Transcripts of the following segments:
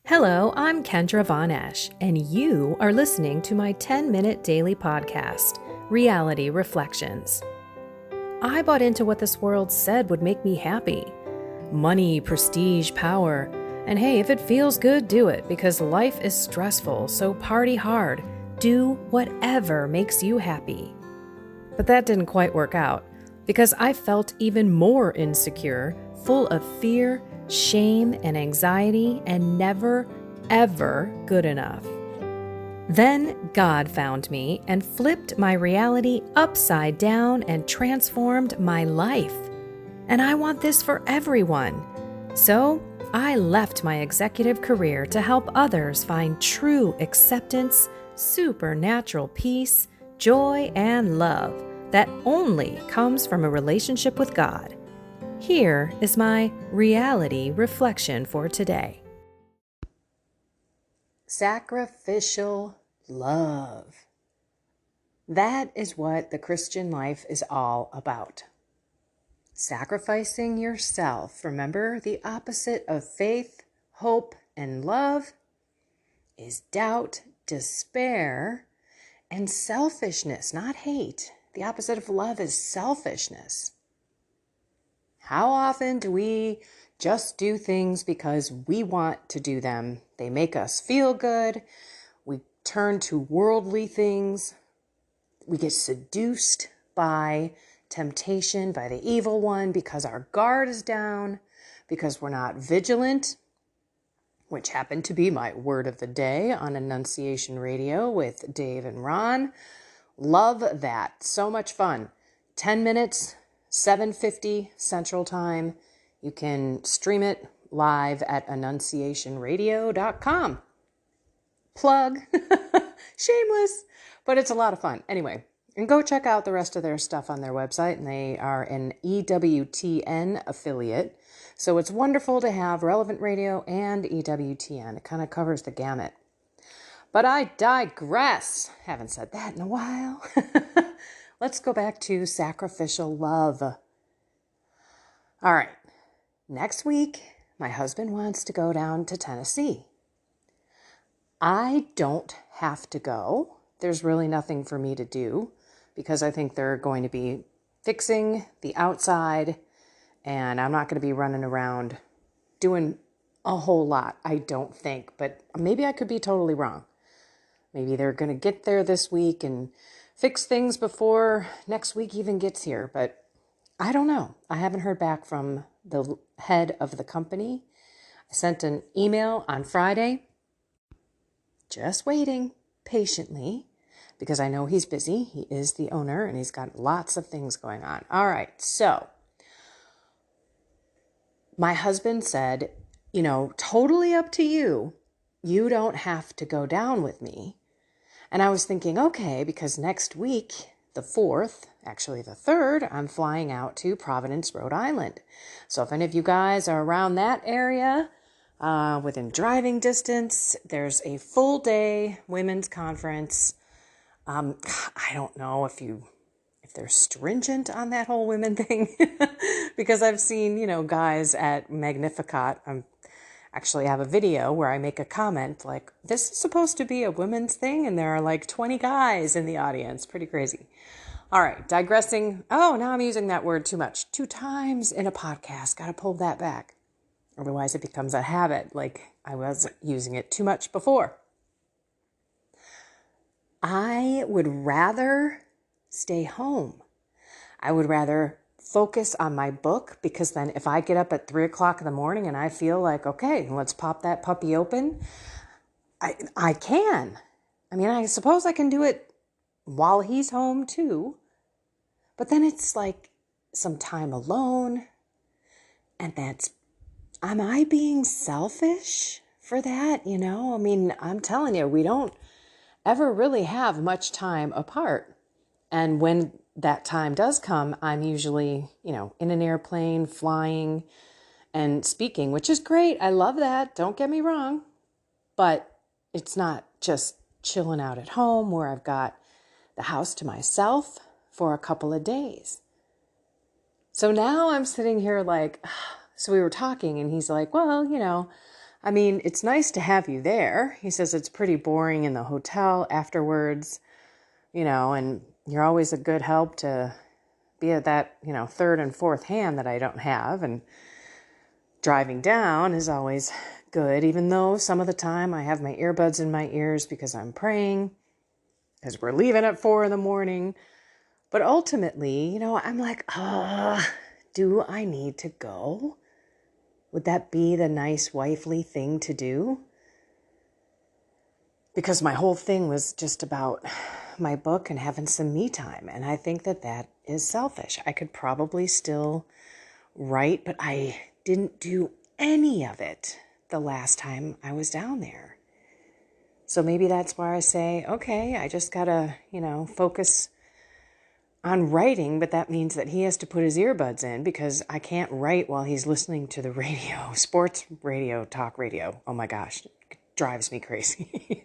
Hello, I'm Kendra Von Esch, and you are listening to my 10-minute daily podcast, Reality Reflections. I bought into what this world said would make me happy. Money, prestige, power. And hey, if it feels good, do it, because life is stressful, so party hard. Do whatever makes you happy. But that didn't quite work out, because I felt even more insecure, full of fear, shame, and anxiety, and never, ever good enough. Then God found me and flipped my reality upside down and transformed my life. And I want this for everyone. So I left my executive career to help others find true acceptance, supernatural peace, joy, and love that only comes from a relationship with God. Here is my reality reflection for today. Sacrificial love. That is what the Christian life is all about. Sacrificing yourself. Remember, the opposite of faith, hope, and love is doubt, despair, and selfishness, not hate. The opposite of love is selfishness. How often do we just do things because we want to do them? They make us feel good. We turn to worldly things. We get seduced by temptation, by the evil one, because our guard is down, because we're not vigilant, which happened to be my word of the day on Annunciation Radio with Dave and Ron. Love that. So much fun. 10 minutes. 7:50 Central Time. You can stream it live at annunciationradio.com. Plug. Shameless. But it's a lot of fun. Anyway, and go check out the rest of their stuff on their website. And they are an EWTN affiliate. So it's wonderful to have Relevant Radio and EWTN. It kind of covers the gamut. But I digress. Haven't said that in a while. Let's go back to sacrificial love. All right. Next week, my husband wants to go down to Tennessee. I don't have to go. There's really nothing for me to do because I think they're going to be fixing the outside and I'm not going to be running around doing a whole lot, I don't think. But maybe I could be totally wrong. Maybe they're going to get there this week and fix things before next week even gets here, but I don't know. I haven't heard back from the head of the company. I sent an email on Friday, just waiting patiently because I know he's busy. He is the owner and he's got lots of things going on. All right, so my husband said, totally up to you. You don't have to go down with me. And I was thinking, okay, because next week, the 4th, actually the 3rd, I'm flying out to Providence, Rhode Island. So if any of you guys are around that area, within driving distance, there's a full day women's conference. I don't know if they're stringent on that whole women thing, because I've seen, guys at Magnificat. Actually have a video where I make a comment like, this is supposed to be a women's thing, and there are like 20 guys in the audience. Pretty crazy. All right, digressing. Oh, now I'm using that word too much. 2 times in a podcast. Got to pull that back. Otherwise it becomes a habit, like I was using it too much before. I would rather stay home. I would rather focus on my book, because then if I get up at 3:00 in the morning and I feel like, okay, let's pop that puppy open, I can. I mean, I suppose I can do it while he's home too, but then it's like some time alone, and am I being selfish for that? I mean, I'm telling you, we don't ever really have much time apart. And when that time does come, I'm usually, in an airplane, flying and speaking, which is great. I love that. Don't get me wrong. But it's not just chilling out at home where I've got the house to myself for a couple of days. So now I'm sitting here like, so we were talking and he's like, well, I mean, it's nice to have you there. He says it's pretty boring in the hotel afterwards, and you're always a good help to be at that, third and fourth hand that I don't have. And driving down is always good, even though some of the time I have my earbuds in my ears because I'm praying, because we're leaving at 4 a.m. But ultimately, I'm like, do I need to go? Would that be the nice wifely thing to do? Because my whole thing was just about my book and having some me time. And I think that is selfish. I could probably still write, but I didn't do any of it the last time I was down there. So maybe that's where I say, okay, I just gotta, focus on writing, but that means that he has to put his earbuds in because I can't write while he's listening to the radio, sports radio, talk radio. Oh my gosh, it drives me crazy.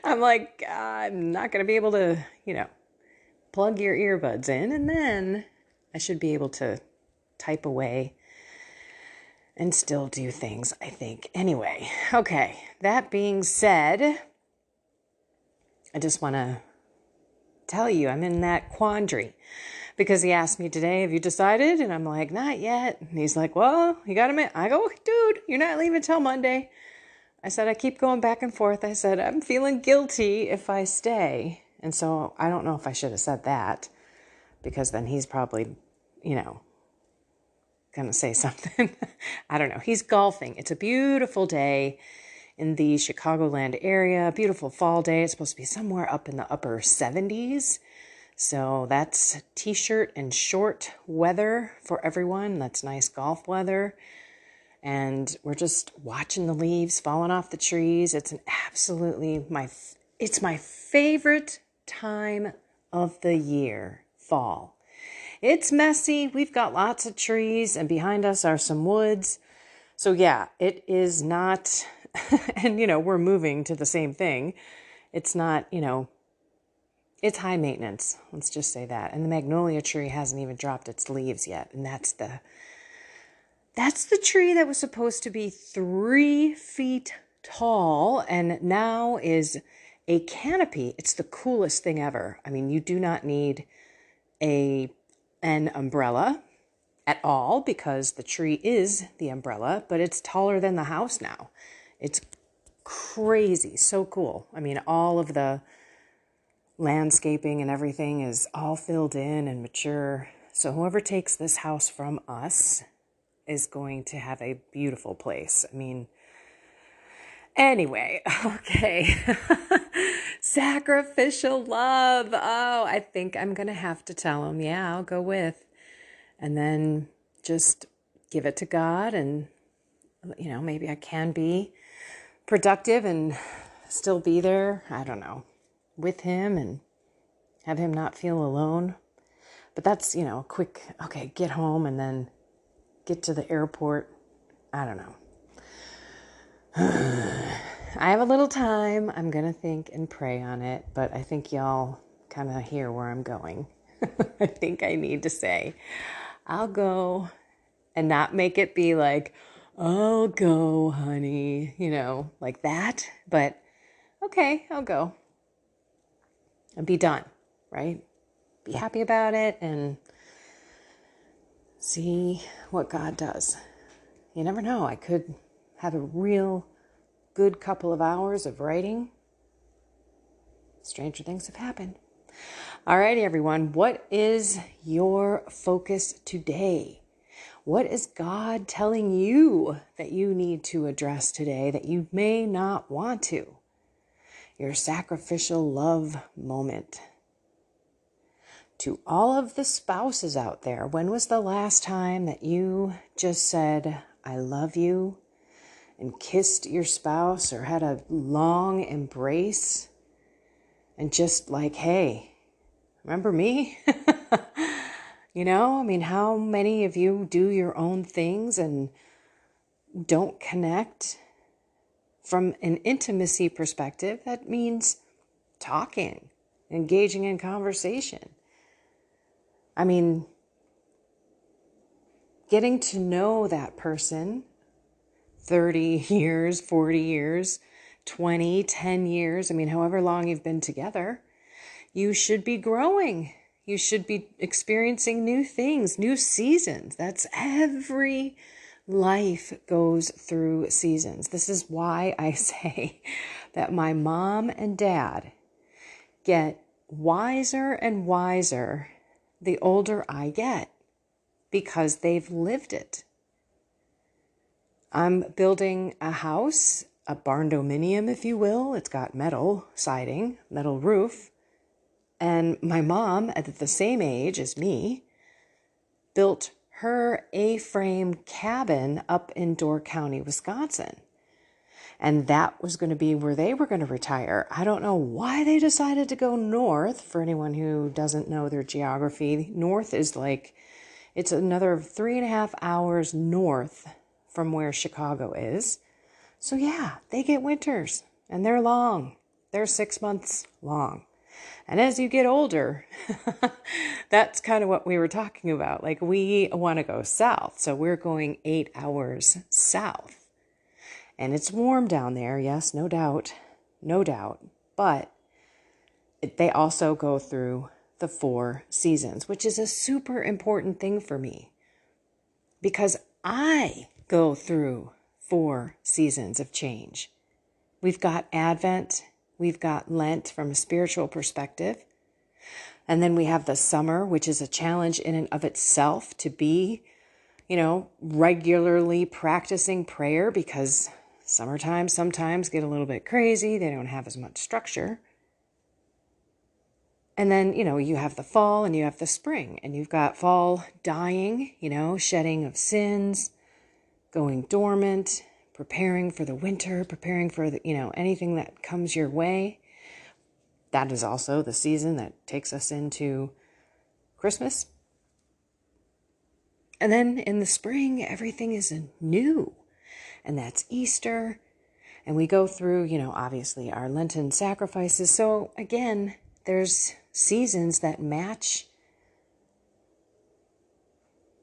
I'm like, I'm not going to be able to, plug your earbuds in, and then I should be able to type away and still do things, I think. Anyway, okay, that being said, I just want to tell you I'm in that quandary because he asked me today, have you decided? And I'm like, not yet. And he's like, well, you got a minute. I go, dude, you're not leaving till Monday. I said, I keep going back and forth. I said, I'm feeling guilty if I stay. And so I don't know if I should have said that because then he's probably, going to say something. I don't know. He's golfing. It's a beautiful day in the Chicagoland area. Beautiful fall day. It's supposed to be somewhere up in the upper 70s. So that's t-shirt and short weather for everyone. That's nice golf weather. And we're just watching the leaves falling off the trees. It's it's my favorite time of the year, fall. It's messy. We've got lots of trees and behind us are some woods. So yeah, it is not, and we're moving to the same thing. It's not, it's high maintenance. Let's just say that. And the magnolia tree hasn't even dropped its leaves yet. And that's the tree that was supposed to be 3 feet tall and now is a canopy. It's the coolest thing ever. I mean, you do not need an umbrella at all because the tree is the umbrella, but it's taller than the house now. It's crazy, so cool. I mean, all of the landscaping and everything is all filled in and mature. So whoever takes this house from us is going to have a beautiful place. I mean, anyway, okay. Sacrificial love. Oh, I think I'm going to have to tell him, yeah, I'll go with. And then just give it to God and, maybe I can be productive and still be there, I don't know, with him and have him not feel alone. But that's, quick, okay, get home and then get to the airport. I don't know. I have a little time. I'm going to think and pray on it, but I think y'all kind of hear where I'm going. I think I need to say, I'll go and not make it be like, I'll go, honey, like that. But okay, I'll go and be done, right? Be happy about it and see what God does. You never know. I could have a real good couple of hours of writing. Stranger things have happened. All righty, everyone. What is your focus today? What is God telling you that you need to address today that you may not want to? Your sacrificial love moment. To all of the spouses out there, when was the last time that you just said, I love you, and kissed your spouse or had a long embrace and just like, hey, remember me? How many of you do your own things and don't connect? From an intimacy perspective, that means talking, engaging in conversation. Getting to know that person 30 years, 40 years, 20, 10 years, I mean, however long you've been together, you should be growing. You should be experiencing new things, new seasons. That's every life goes through seasons. This is why I say that my mom and dad get wiser and wiser the older I get because they've lived it. I'm building a house, a barndominium, if you will. It's got metal siding, metal roof. And my mom, at the same age as me, built her A-frame cabin up in Door County, Wisconsin. And that was going to be where they were going to retire. I don't know why they decided to go north. For anyone who doesn't know their geography, north is like, it's another 3.5 hours north from where Chicago is. So yeah, they get winters and they're long. They're 6 months long. And as you get older, that's kind of what we were talking about. Like we want to go south. So we're going 8 hours south. And it's warm down there. Yes, no doubt. No doubt. But they also go through the 4 seasons, which is a super important thing for me. Because I go through 4 seasons of change. We've got Advent. We've got Lent from a spiritual perspective. And then we have the summer, which is a challenge in and of itself to be, regularly practicing prayer because summertime sometimes get a little bit crazy. They don't have as much structure. And then, you have the fall and you have the spring. And you've got fall dying, shedding of sins, going dormant, preparing for the winter, preparing for the, anything that comes your way. That is also the season that takes us into Christmas. And then in the spring, everything is new. And that's Easter. And we go through, obviously our Lenten sacrifices. So again, there's seasons that match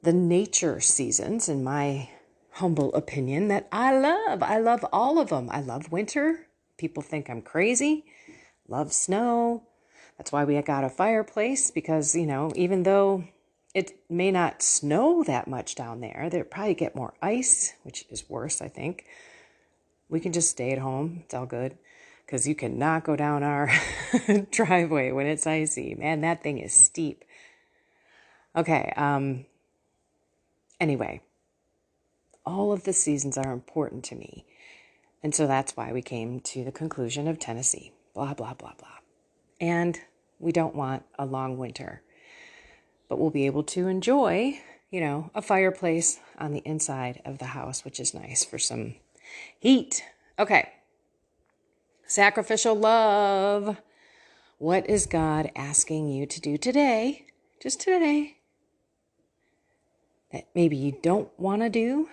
the nature seasons, in my humble opinion, that I love. I love all of them. I love winter. People think I'm crazy. Love snow. That's why we got a fireplace because, even though it may not snow that much down there, they'll probably get more ice, which is worse, I think. We can just stay at home. It's all good because you cannot go down our driveway when it's icy. Man, that thing is steep. Okay. Anyway. All of the seasons are important to me. And so that's why we came to the conclusion of Tennessee. Blah, blah, blah, blah. And we don't want a long winter. But we'll be able to enjoy, a fireplace on the inside of the house, which is nice for some heat. Okay. Sacrificial love. What is God asking you to do today? Just today. That maybe you don't want to do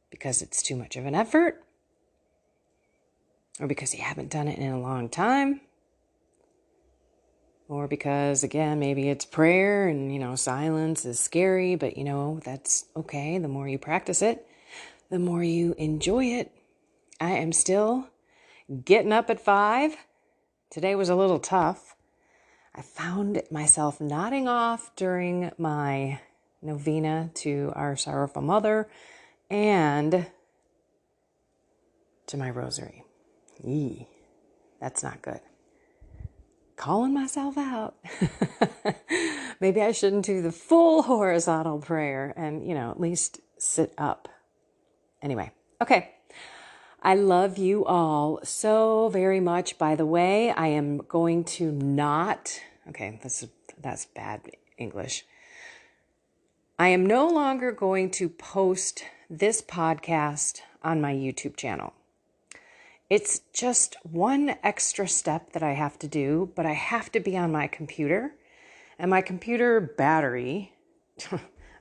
because it's too much of an effort, or because you haven't done it in a long time, or because, again, maybe it's prayer and, silence is scary, but, that's okay. The more you practice it, the more you enjoy it. I am still getting up at 5. Today was a little tough. I found myself nodding off during my novena to our sorrowful mother and to my rosary. That's not good. Calling myself out. Maybe I shouldn't do the full horizontal prayer and, at least sit up. Anyway, okay. I love you all so very much. By the way, I am going to not, that's bad English. I am no longer going to post this podcast on my YouTube channel. It's just one extra step that I have to do, but I have to be on my computer. And my computer battery,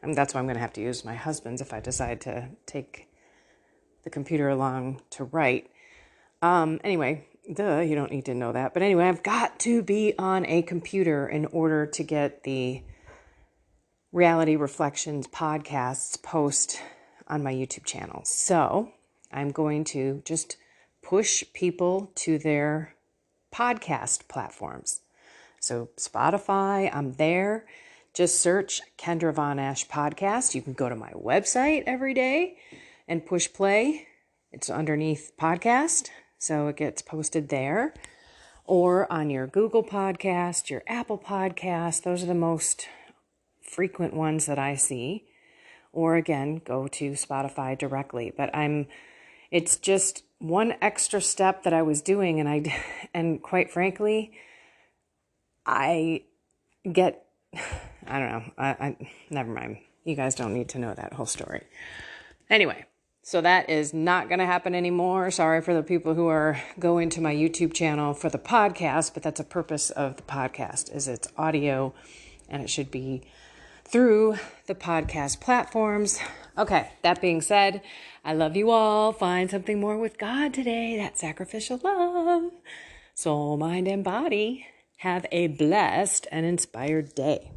that's why I'm going to have to use my husband's if I decide to take the computer along to write. Anyway, you don't need to know that. But anyway, I've got to be on a computer in order to get the Reality Reflections podcasts post on my YouTube channel. So I'm going to just push people to their podcast platforms. So Spotify, I'm there. Just search Kendra Von Ash Podcast. You can go to my website every day and push play. It's underneath podcast, so it gets posted there. Or on your Google Podcast, your Apple Podcast. Those are the most frequent ones that I see. Or again, go to Spotify directly. But it's just one extra step that I was doing, and quite frankly, I don't know. Never mind. You guys don't need to know that whole story. Anyway, so that is not going to happen anymore. Sorry for the people who are going to my YouTube channel for the podcast, but that's a purpose of the podcast, is it's audio, and it should be through the podcast platforms. Okay, that being said, I love you all. Find something more with God today. That sacrificial love. Soul, mind, and body. Have a blessed and inspired day.